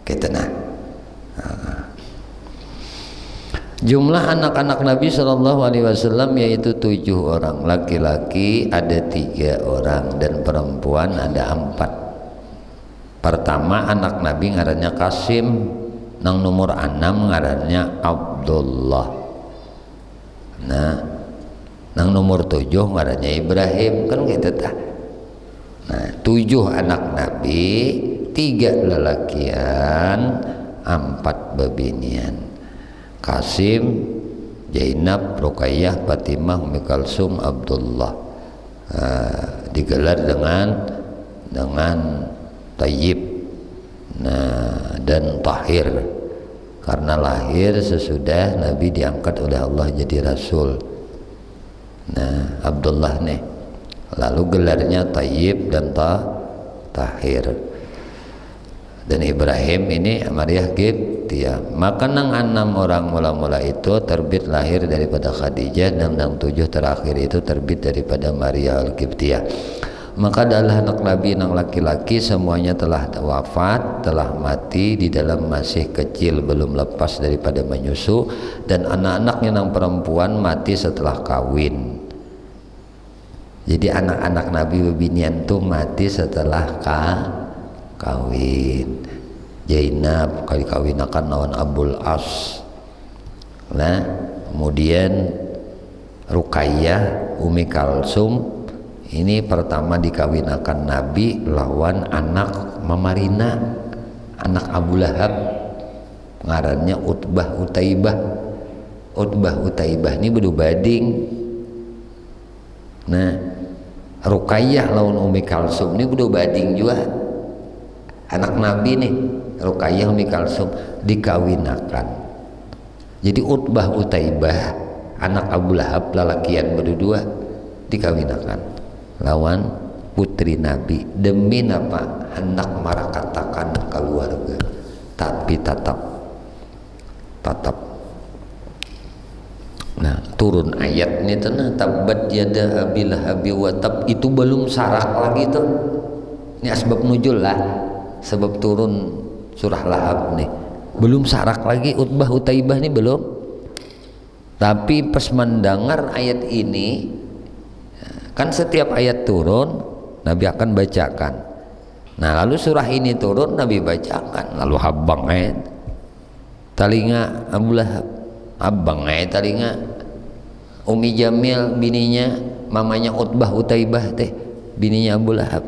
Kita jumlah anak-anak Nabi SAW yaitu 7 orang, laki-laki ada 3 orang dan perempuan ada 4. Pertama anak Nabi ngarannya Qasim, nang nomor 6 ngarannya Abdullah. Nah nang nomor 7 ngarannya Ibrahim, kan gitu ta. Nah 7 anak Nabi, 3 lelakian, 4 babinian. Qasim, Zainab, Ruqayyah, Fatimah, Ummi Kalsum, Abdullah. Digelar dengan Tayyib, dan Tahir, karena lahir sesudah Nabi diangkat oleh Allah jadi Rasul. Nah Abdullah nih, lalu gelarnya Tayyib dan Tahir. Dan Ibrahim ini Maria Qibtiyah. Maka nang 6 orang mula-mula itu terbit lahir daripada Khadijah, dan nang 7 terakhir itu terbit daripada Maria Al-Qibtiyah. Maka adalah anak Nabi nang laki-laki semuanya telah wafat, telah mati di dalam masih kecil, belum lepas daripada menyusu, dan anak-anaknya nang perempuan mati setelah kawin. Jadi anak-anak Nabi bebinian tuh mati setelah kawin. Zainab kawinakan lawan Abul As. Nah kemudian Ruqayyah, Ummi Kalsum ini pertama dikawinakan Nabi lawan anak Mamarina, anak Abu Lahab, ngarannya Utbah Utaibah ini bedu bading. Nah Ruqayyah lawan Ummi Kalsum ini bedu bading juga, anak Nabi nih. Ruqayyah Ummi Kalsum dikawinakan, jadi Utbah Utaibah anak Abu Lahab lalakian berdua dikawinakan lawan putri Nabi demi apa hendak marakatakan keluarga, tapi tatap. Nah, turun ayat ini tuh, tabat yada abi lahabi wa tab, itu belum sarak lagi tuh. Ini asbab nuzul lah, sebab turun surah Lahab nih. Belum sarak lagi Utbah Utaibah nih belum. Tapi pas mendengar ayat ini, kan setiap ayat turun Nabi akan bacakan. Nah, lalu surah ini turun Nabi bacakan, lalu habang ayat talinga Abu Lahab, abang talinga Umi Jamil bininya, mamanya Utbah Utaibah teh bininya Abu Lahab.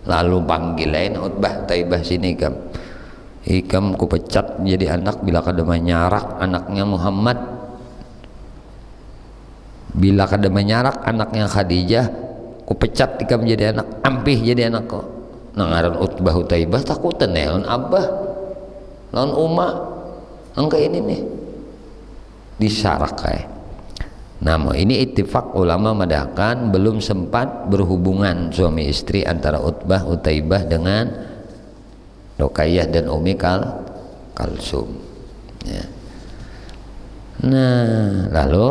Lalu panggilain Utbah Utaibah, sini ikam ku pecat jadi anak bila kada menyarak anaknya Muhammad, bila kada menyarak anaknya Khadijah, ku pecat ikam jadi anak, ampih jadi anak kok. Nangaran Utbah Utaibah takutan lawan abah lawan uma angka ini nih disarak kayak. Nah, ini ittifaq ulama madakan belum sempat berhubungan suami istri antara Utbah Utaibah dengan Ruqayyah dan Umi Kalsum ya. Nah, lalu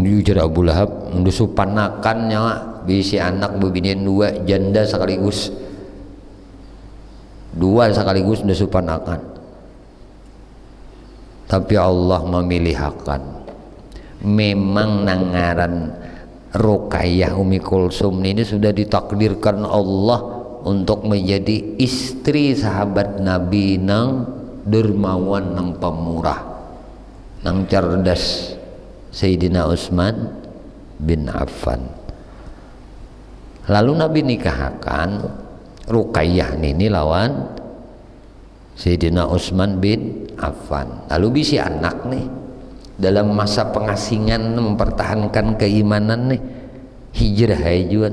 diujar Abu Lahab supanakan nyawa bisi anak bebinian dua janda sekaligus, udah supanakan. Tapi Allah memilihkan, memang nangaran Ruqayyah Umi Kulsum ini sudah ditakdirkan Allah untuk menjadi istri sahabat Nabi nang dermawan, nang pemurah, nang cerdas, Sayyidina Utsman bin Affan. Lalu Nabi nikahkan Ruqayyah ini lawan Sayyidina Utsman bin Affan. Lalu bisi anak nih dalam masa pengasingan mempertahankan keimanan nih, hijrah aja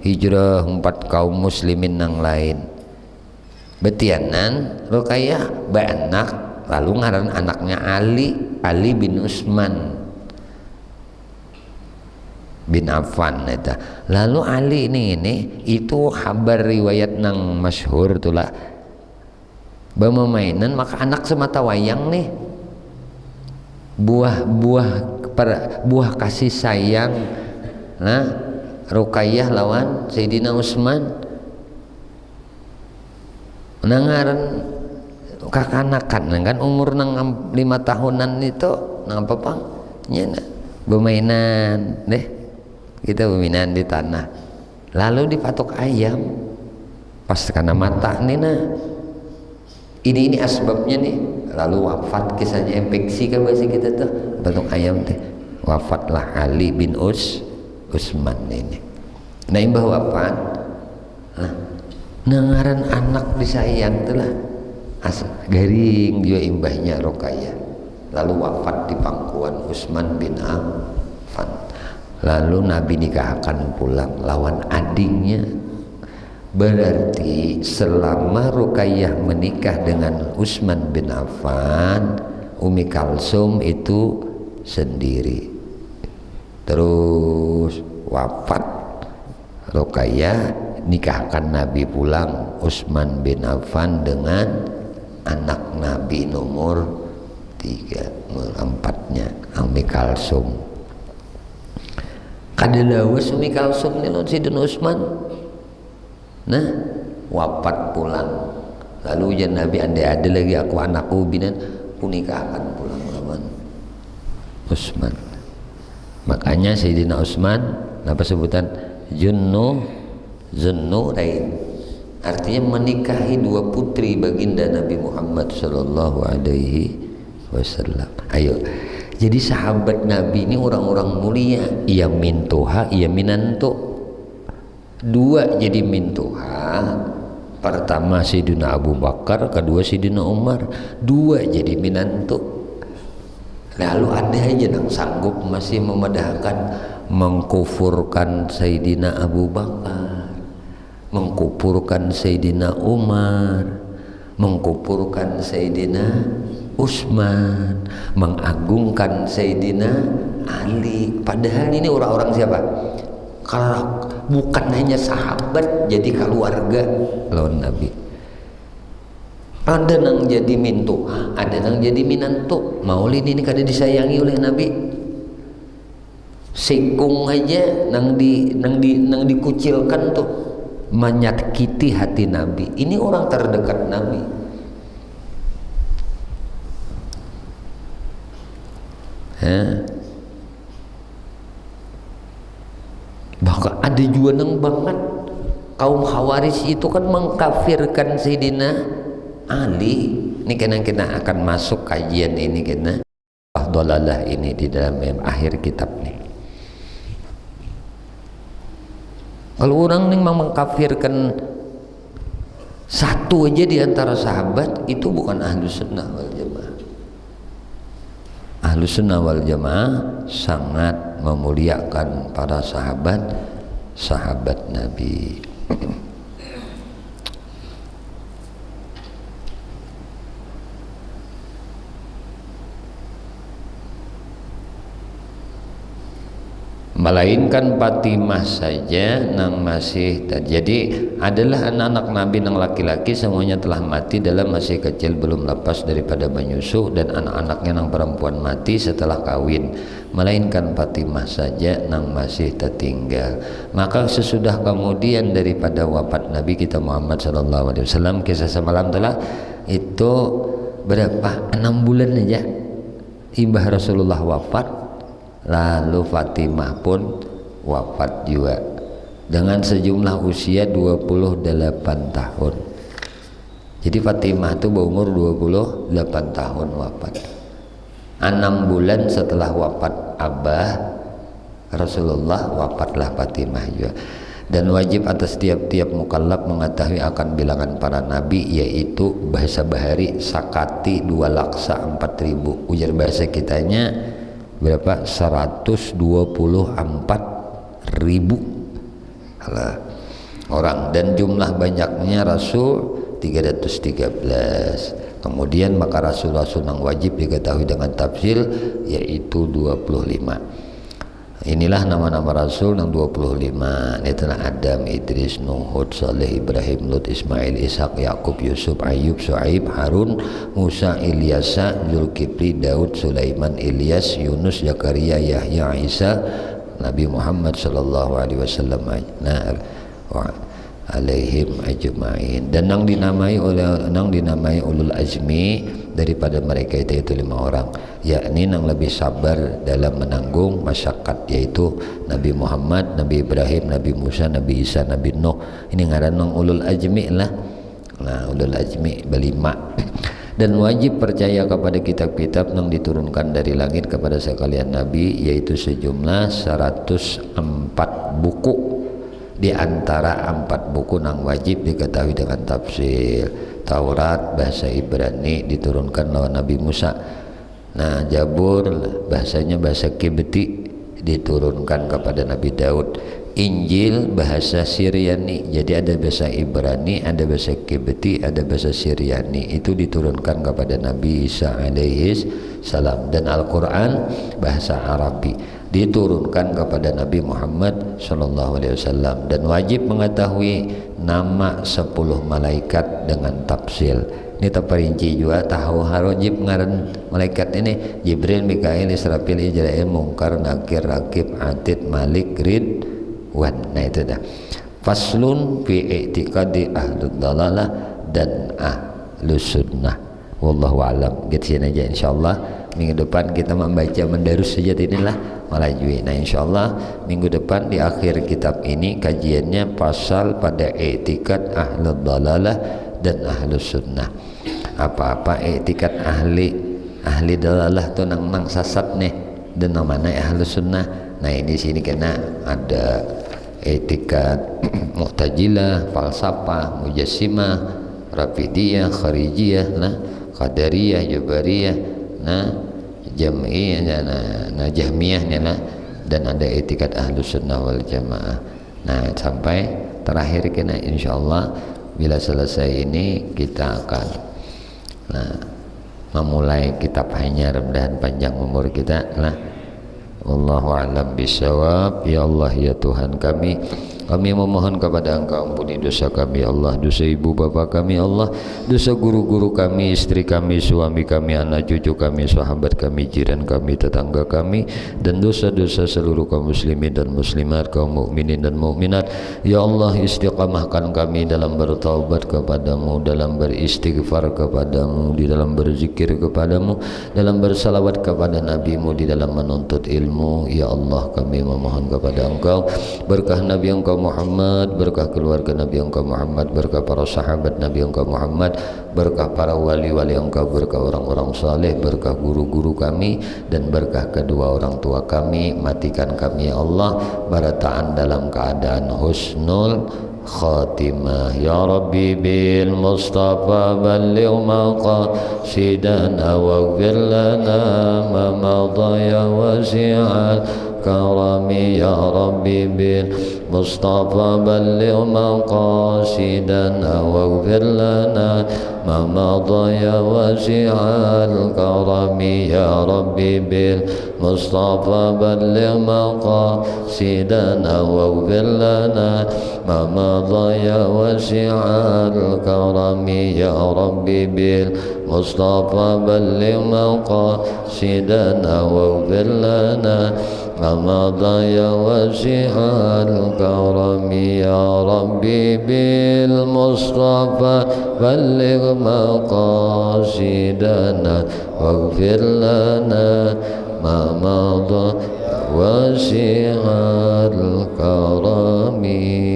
hijrah 4 kaum muslimin yang lain. Betianan Ruqayyah beranak, lalu ngaran anaknya Ali bin Utsman bin Affan eta. Lalu Ali ini itu kabar riwayat nang masyhur tulah bamamainan maka anak semata wayang nih buah kasih sayang Ruqayyah lawan Sayyidina Utsman nangaran kakanakan kan umur nang 5 tahunan itu nang apa pang nyana bermainan deh, kita bermainan di tanah, lalu dipatok ayam pas karena mata nih ini asbabnya nih, lalu wafat kisahnya infeksi kan bahasa kita tuh patok ayam teh wafatlah Ali bin Utsman ini. Nah, imbah wafat nangaran anak disayang telah garing dia imbahnya Ruqayyah, lalu wafat di pangkuan Utsman bin Affan. Lalu Nabi nikahkan pulang lawan adingnya. Berarti selama Ruqayyah menikah dengan Utsman bin Affan, Umi Kalsum itu sendiri. Terus wafat Ruqayyah, nikahkan Nabi pulang Utsman bin Affan dengan anak Nabi nomor 4-nya Umi Kalsum. Kadalawas Umi Kalsum nih Sayyidina Utsman wafat pulang, lalu ya Nabi ada lagi aku anakku binan nikahkan pulang lawan Utsman. Makanya Sayyidina Utsman apa sebutan Zunnurain, artinya menikahi 2 putri baginda Nabi Muhammad sallallahu alaihi wasallam. Ayo, jadi sahabat Nabi ini orang-orang mulia, iya mintuha iya minantu. 2 jadi mintuha, pertama Sayyidina Abu Bakar, kedua Sayyidina Umar. 2 jadi minantu. Lalu ada aja yang sanggup masih memadahkan mengkufurkan Sayyidina Abu Bakar, mengkufurkan Sayyidina Umar, mengkufurkan Sayyidina Utsman, mengagungkan Sayyidina Ali. Padahal ini orang-orang siapa? Kalau bukan hanya sahabat, jadi keluarga lawan Nabi. Ada nang jadi mintu, ada nang jadi minantu. Maulid ini kada disayangi oleh Nabi. Sikung aja nang dikucilkan tuh, menyakiti hati Nabi. Ini orang terdekat Nabi. Bahkan ada juga nang banget kaum Khawarij itu kan mengkafirkan Sayyidina Ali. Ini kena akan masuk kajian ini kena dolalah ini di dalam akhir kitab nih. Kalau orang nih mengkafirkan satu aja di antara sahabat, itu bukan Ahlus Sunnah wal Jamaah. Ahlus Sunnah wal Jamaah sangat memuliakan para sahabat Nabi. Melainkan Fatimah saja nang masih jadi adalah anak-anak Nabi nang laki-laki semuanya telah mati dalam masih kecil belum lepas daripada menyusu, dan anak-anaknya nang perempuan mati setelah kawin. Melainkan Fatimah saja nang masih tertinggal. Maka sesudah kemudian daripada wafat Nabi kita Muhammad SAW, kisah semalam telah itu berapa? 6 bulan aja imbah Rasulullah wafat. Lalu Fatimah pun wafat juga dengan sejumlah usia 28 tahun. Jadi Fatimah itu berumur 28 tahun wafat. 6 bulan setelah wafat Abah Rasulullah, wafatlah Fatimah juga. Dan wajib atas tiap-tiap mukallaf mengetahui akan bilangan para nabi, yaitu bahasa bahari sakati 2 laksa 4.000. Ujar bahasa kitanya berapa? 124.000 orang, dan jumlah banyaknya Rasul 313. Kemudian maka Rasul-Rasul yang wajib diketahui dengan tafsil, yaitu 25. Inilah nama-nama Rasul yang 25. Itu Adam, Idris, Nuh, Hud, Saleh, Ibrahim, Lut, Ismail, Ishak, Yakub, Yusuf, Ayub, Shu'aib, Harun, Musa, Ilyasa, Zulkifli, Daud, Sulaiman, Ilyas, Yunus, Zakaria, Yahya, Isa, Nabi Muhammad sallallahu alaihi wasallam alaihim ajma'in. Dan yang dinamai ulul azmi daripada mereka itu 5 orang, yakni yang lebih sabar dalam menanggung masyakat, yaitu Nabi Muhammad, Nabi Ibrahim, Nabi Musa, Nabi Isa, Nabi Nuh. Ini ngaran nang ulul azmi lah. Nah, ulul azmi berlima. Dan wajib percaya kepada kitab-kitab yang diturunkan dari langit kepada sekalian nabi, yaitu sejumlah 104 buku. Di antara 4 buku yang wajib diketahui dengan tafsir. Taurat bahasa Ibrani diturunkan lawan Nabi Musa. Nah, Zabur bahasanya bahasa Kibti diturunkan kepada Nabi Daud. Injil bahasa Syriani, jadi ada bahasa Ibrani, ada bahasa Kibti, ada bahasa Syriani. Itu diturunkan kepada Nabi Isa alaihi salam. Dan Al-Quran bahasa Arabi diturunkan kepada Nabi Muhammad sallallahu alaihi wasallam. Dan wajib mengetahui nama 10 malaikat dengan tafsil. Ini terperinci juga, tahu wajib ngaran malaikat ini: Jibril, Mikail, Israfil, Israil, Munkar, Nakir, Rakib, Atid, Malik, Ridwan. Nah itu dah. Faslun fi i'tiqadi ahlud dalalah dan ahlus sunnah. Wallahu a'lam. Gitu aja insyaallah. Minggu depan kita membaca mendarus saja inilah Malajui. Nah insyaallah minggu depan di akhir kitab ini kajiannya pasal pada i'tiqad ahlud dalalah dan ahlus sunnah. Apa-apa i'tiqad ahli dalalah tuh nang sasat nih, dan nang mana ahlus sunnah. Nah ini sini kena ada i'tiqad Mu'tazilah, falsafah, Mujassimah, Rafidiyah, Kharijiyah, nah Qadariyah, Jabariyah, nah Jam'iyah, nah Jahmiyah, nah, dan ada i'tiqad Ahlus Sunnah wal Jamaah. Nah sampai terakhir kena insyaallah bila selesai ini kita akan memulai kitab hanya mudah-mudahan panjang umur kita lah. Wallahu a'lam bishawab. Ya Allah ya Tuhan kami memohon kepada Engkau ampuni dosa kami ya Allah, dosa ibu bapa kami ya Allah, dosa guru-guru kami, istri kami, suami kami, anak cucu kami, sahabat kami, jiran kami, tetangga kami, dan dosa-dosa seluruh kaum muslimin dan muslimat, kaum mukminin dan mukminat. Ya Allah, istiqamahkan kami dalam bertaubat kepadamu, dalam beristighfar kepadamu, di dalam berzikir kepadamu, dalam bersalawat kepada nabimu, di dalam menuntut ilmu. Ya Allah, kami memohon kepada Engkau berkah Nabi Engkau Muhammad, berkah keluarga Nabi Engkau Muhammad, berkah para sahabat Nabi Engkau Muhammad, berkah para wali-wali Engkau, berkah orang-orang saleh, berkah guru-guru kami, dan berkah kedua orang tua kami. Matikan kami ya Allah barataan dalam keadaan husnul khatimah. Ya Rabbi bil Mustafa balligh maqasidana waghfir lana ma madha ya wasi'al karami. Ya Rabbi bil Mustafa balligh maqasidana waghfir lana ma madha ya wasi'al karami. Ya Rabbi bil Mustafa balligh maqasidana waghfir lana ma madha ya wasi'al karami. Ya Rabbi bil Mustafa balligh maqasidana waghfir lana ma madha ya wasi'al karami. Ya Rabbi bil Mustafa balligh maqasidana waghfir lana ma madha wasi'al karami.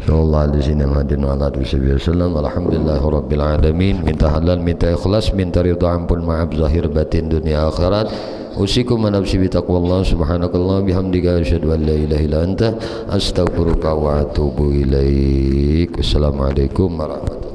Sallallahu alaihi wasallam. Alhamdulillahi rabbil alamin. Minta halal, minta ikhlas, minta ridha, ampun, maaf zahir batin dunia akhirat. Usikum wa nafsi bi taqwallah. Subhanakallah bihamdika asyhadu an la ilaha illa anta astaghfiruka wa atubu ilaik. Assalamualaikum warahmatullahi wabarakatuh.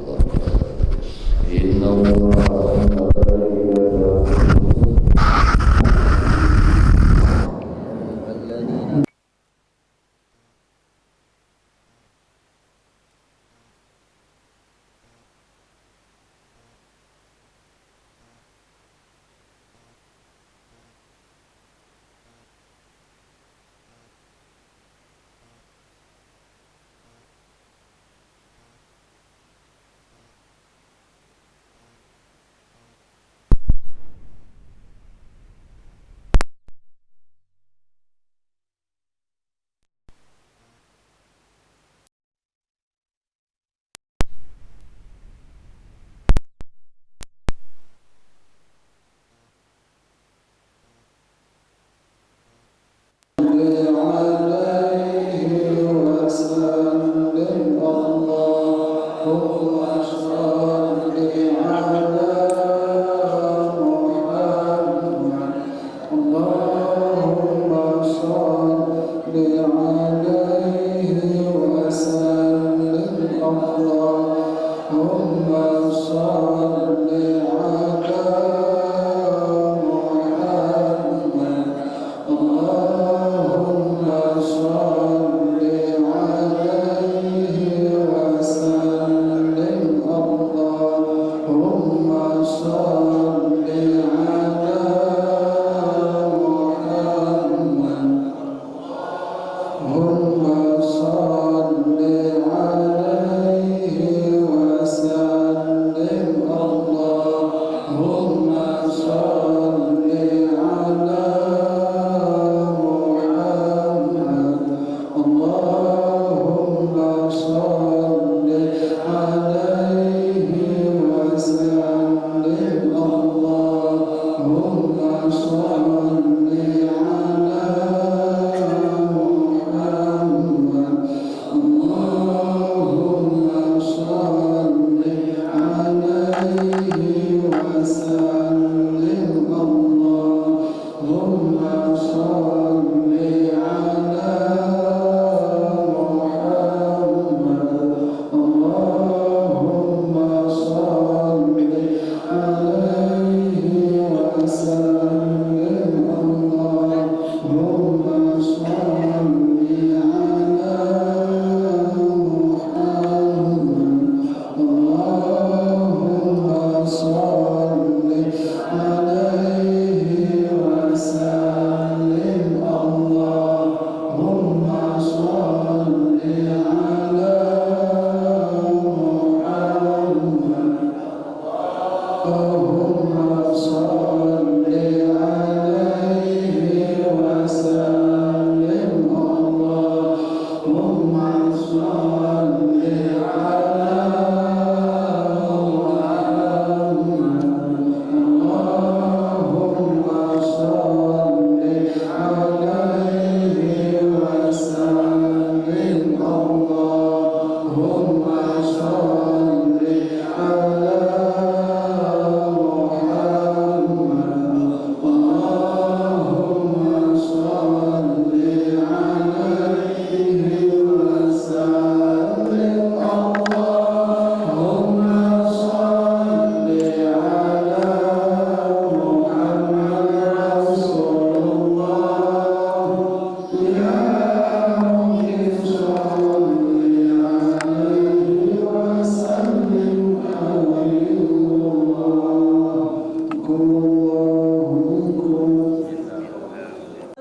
Allahumma salli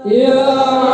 Ya